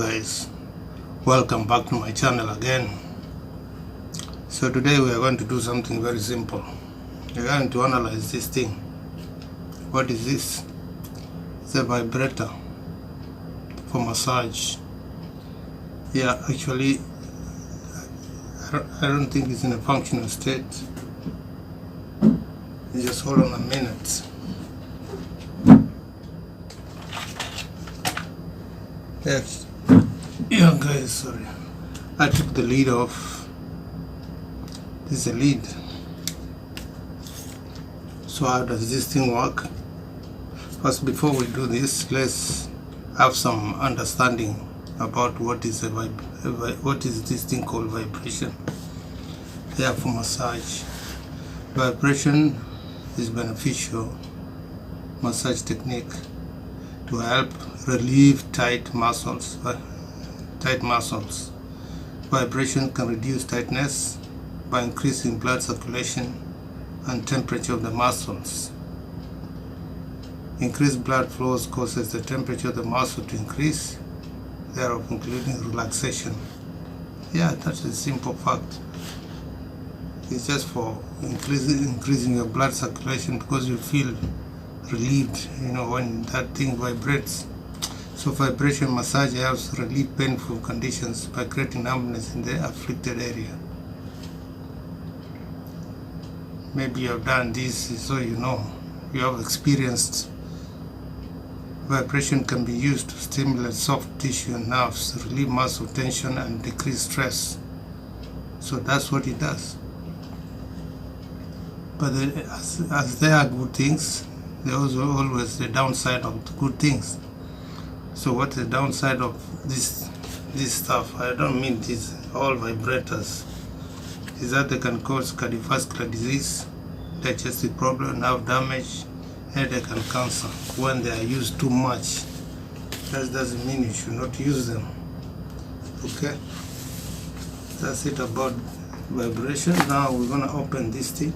guys, welcome back to my channel again. So today we are going to do something very simple. We are going to analyze this thing. What is this? It's a vibrator for massage. Yeah, actually I don't think it's in a functional state. Just hold on a minute. Yeah guys, sorry, I took the lid off. This is the lid. So how does this thing work? First, before we do this, let's have some understanding about what is this thing called vibration. Yeah, for massage. Vibration is beneficial massage technique to help relieve tight muscles. Vibration can reduce tightness by increasing blood circulation and temperature of the muscles. Increased blood flows causes the temperature of the muscle to increase, thereof including relaxation. Yeah, that's a simple fact. It's just for increasing your blood circulation, because you feel relieved, when that thing vibrates. So vibration massage helps relieve painful conditions by creating numbness in the afflicted area. Maybe you have done this, so you have experienced. Vibration can be used to stimulate soft tissue and nerves, relieve muscle tension and decrease stress. So that's what it does. But as there are good things, there is always the downside of the good things. So what's the downside of this stuff? I don't mean these all vibrators. Is that they can cause cardiovascular disease, digestive problem, nerve damage, headache and cancer when they are used too much. That doesn't mean you should not use them. Okay, that's it about vibration. Now we're gonna open this thing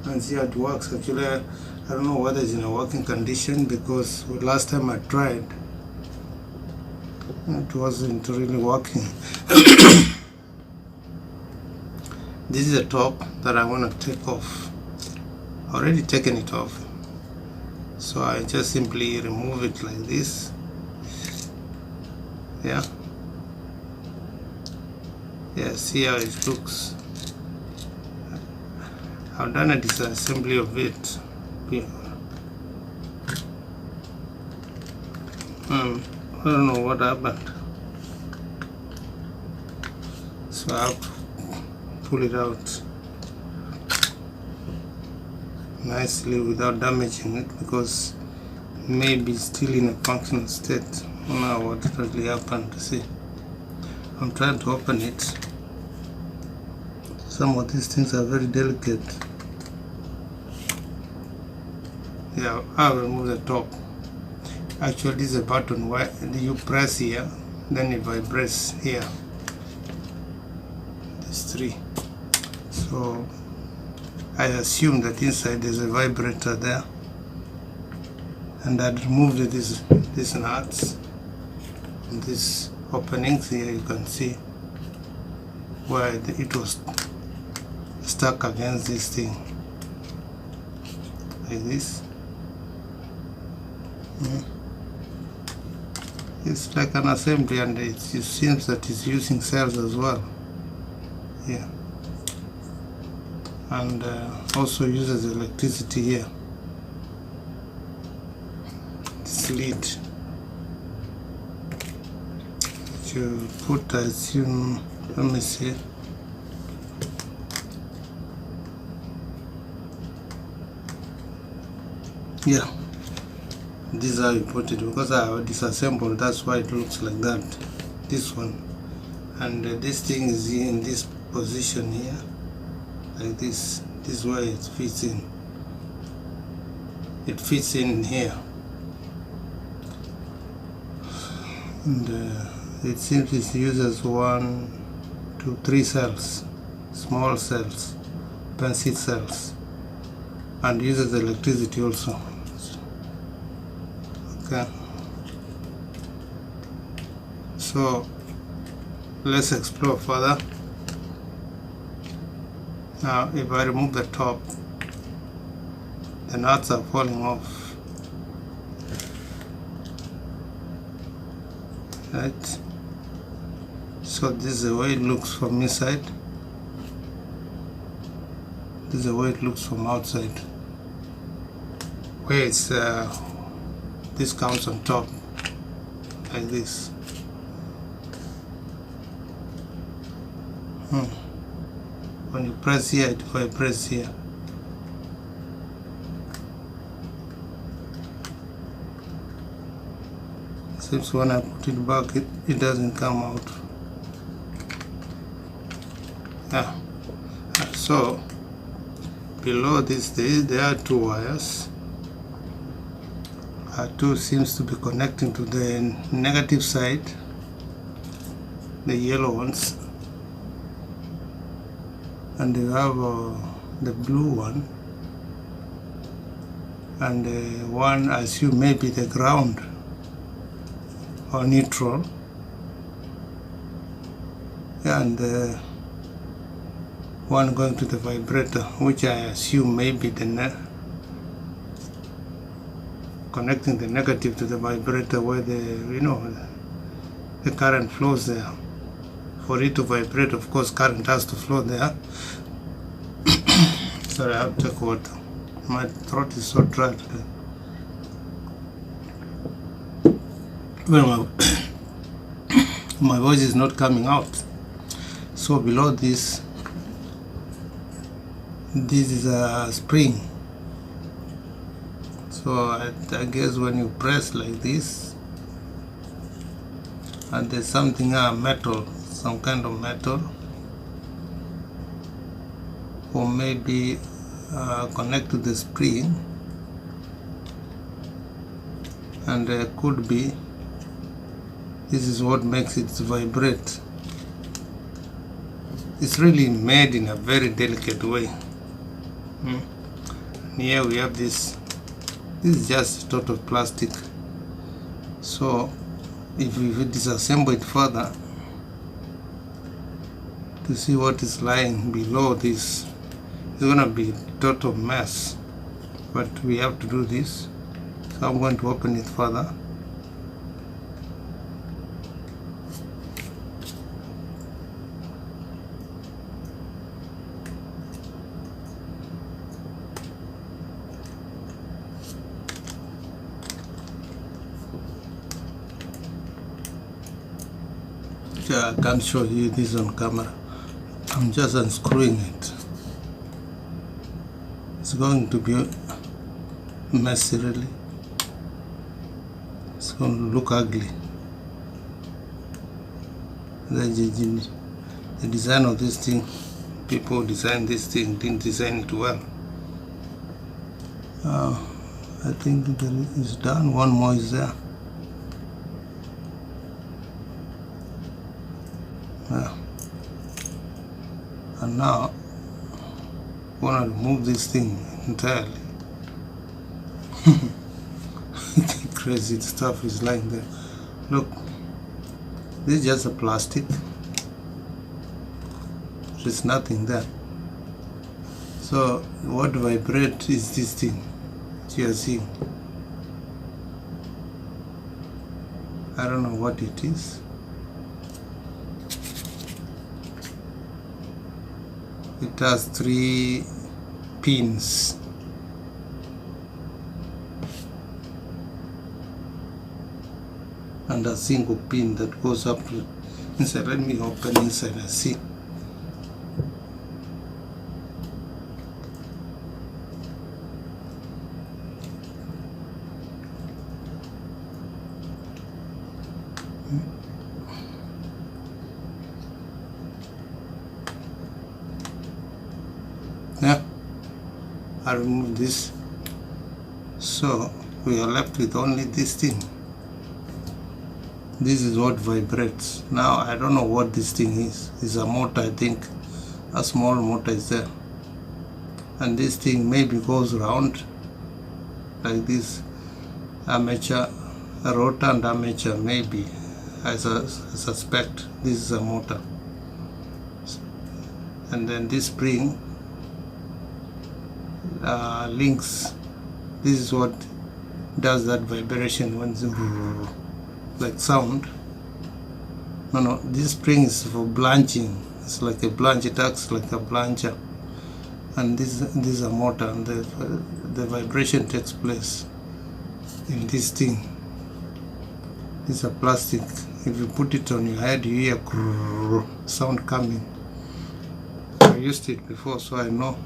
and see how it works. Actually, I don't know whether it's in a working condition, because last time I tried, it wasn't really working. This is a top that I want to take off. Already taken it off, so I just simply remove it like this. Yeah, see how it looks. I've done a disassembly of it. I don't know what happened, so I have to pull it out nicely without damaging it, because it may be still in a functional state. I don't know what really happened. See, I'm trying to open it. Some of these things are very delicate. Yeah, I'll remove the top. Actually, this is a button where you press here, then it vibrates here. These three. So I assume that inside there's a vibrator there, and I'd removed these nuts and these openings here. You can see where it was stuck against this thing, like this. It's like an assembly, and it seems that it's using cells as well. Yeah, and also uses electricity here. This lid you put, I assume, let me see. Yeah, this is how you put it, because I have disassembled, that's why it looks like that, this one. And this thing is in this position here, like this. This is where it fits in. It fits in here, and it seems it uses 1, 2, 3 cells, small cells, pencil cells, and uses electricity also. Okay, So let's explore further. Now if I remove the top, the nuts are falling off, right? So this is the way it looks from inside. This is the way it looks from outside, where it's this comes on top like this. When you press here, it vibrates here. Seems when I put it back, it doesn't come out. Yeah. So below this, there are two wires. Two seems to be connecting to the negative side, the yellow ones, and you have the blue one, and one I assume maybe the ground or neutral, and one going to the vibrator, which I assume may be the connecting the negative to the vibrator, where the current flows there. For it to vibrate, of course, current has to flow there. Sorry, I have to take water. My throat is so dry today. Well, my voice is not coming out. So below this is a spring. So I guess when you press like this, and there's something metal, some kind of metal, or maybe connect to the spring, and could be this is what makes it vibrate. It's really made in a very delicate way. Here we have this is just total plastic. So if we disassemble it further to see what is lying below this, it's gonna be total mess, but we have to do this. So I'm going to open it further. I can't show you this on camera. I'm just unscrewing it. It's going to be messy, really. It's going to look ugly. The design of this thing, people who designed this thing didn't design it well. I think it's done. One more is there. And now I want to remove this thing entirely. Crazy stuff is lying there. Look, this is just a plastic. There's nothing there. So what vibrates is this thing that you are seeing. I don't know what it is. It has 3 pins. And a single pin that goes up to inside. Let me open inside and see. Yeah, I remove this, so we are left with only this thing. This is what vibrates. Now I don't know what this thing is. It's a motor, I think. A small motor is there, and this thing maybe goes round like this. Armature, a rotor and armature, maybe. I suspect this is a motor. And then this spring links. This is what does that vibration when it's like sound. No, this spring is for blanching. It's like a blanch. It acts like a blancher. And this is a motor, and the vibration takes place in this thing. This is a plastic. If you put it on your head, you hear sound coming. I used it before, so I know.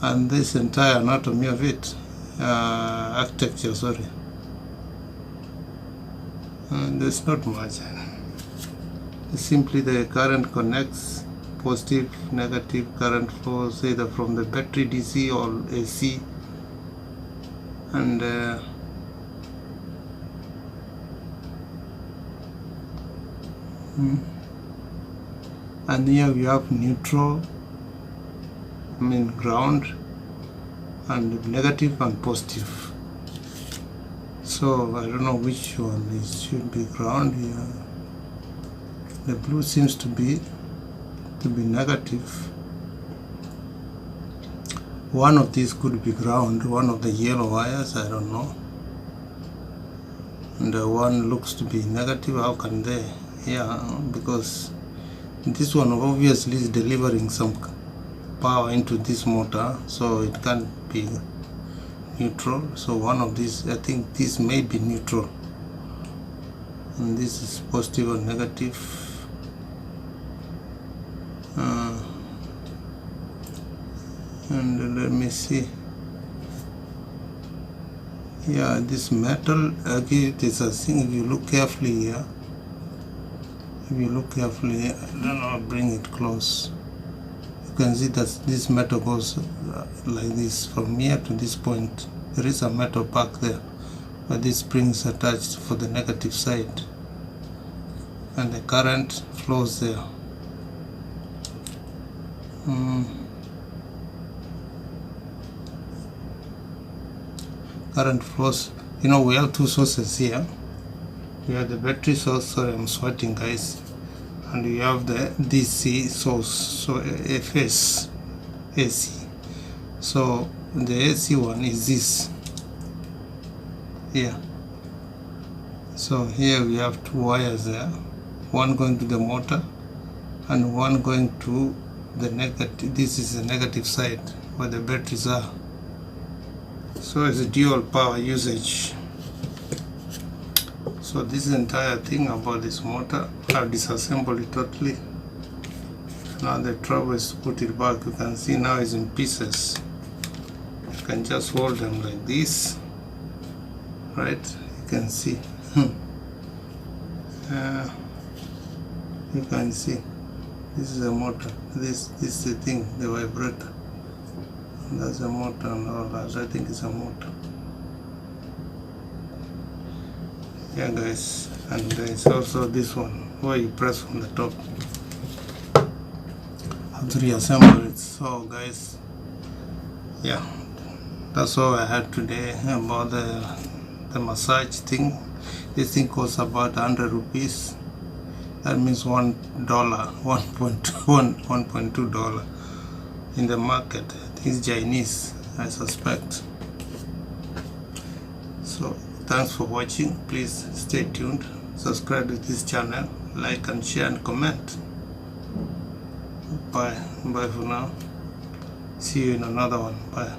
And this entire anatomy of it, architecture, sorry. And there's not much. It's simply the current connects, positive, negative current flows either from the battery DC or AC, and and here we have neutral, ground, and negative and positive. So I don't know which one is should be ground here. The blue seems to be negative. One of these could be ground, one of the yellow wires, I don't know. And the one looks to be negative. How can they? Yeah, because this one obviously is delivering some power into this motor, so it can't be neutral. So one of these, I think this may be neutral, and this is positive or negative. And let me see. Yeah, this metal, again, it is a thing. If you look carefully here, I don't know, I'll bring it close. You can see that this metal goes like this from here to this point. There is a metal pack there, but this spring is attached for the negative side, and the current flows there. Current flows. We have two sources here. We have the battery source. Sorry, I'm sweating, guys. And we have the DC source, so FS AC. So the AC one is this here. So here we have two wires there, one going to the motor and one going to the negative. This is the negative side where the batteries are. So it's a dual power usage. So this entire thing about this motor, I've disassembled it totally. Now the trouble is to put it back. You can see now it's in pieces. You can just hold them like this, right? You can see. You can see. This is a motor. This is the thing, the vibrator. That's a motor and all that. I think it's a motor. Yeah, guys, and there's also this one where you press from the top. I have to reassemble it. So, guys, yeah, that's all I had today about the massage thing. This thing costs about 100 rupees. That means $1, $1.2 in the market. I think it's Chinese, I suspect. So thanks for watching. Please stay tuned, subscribe to this channel, like and share and comment. Bye for now. See you in another one. Bye.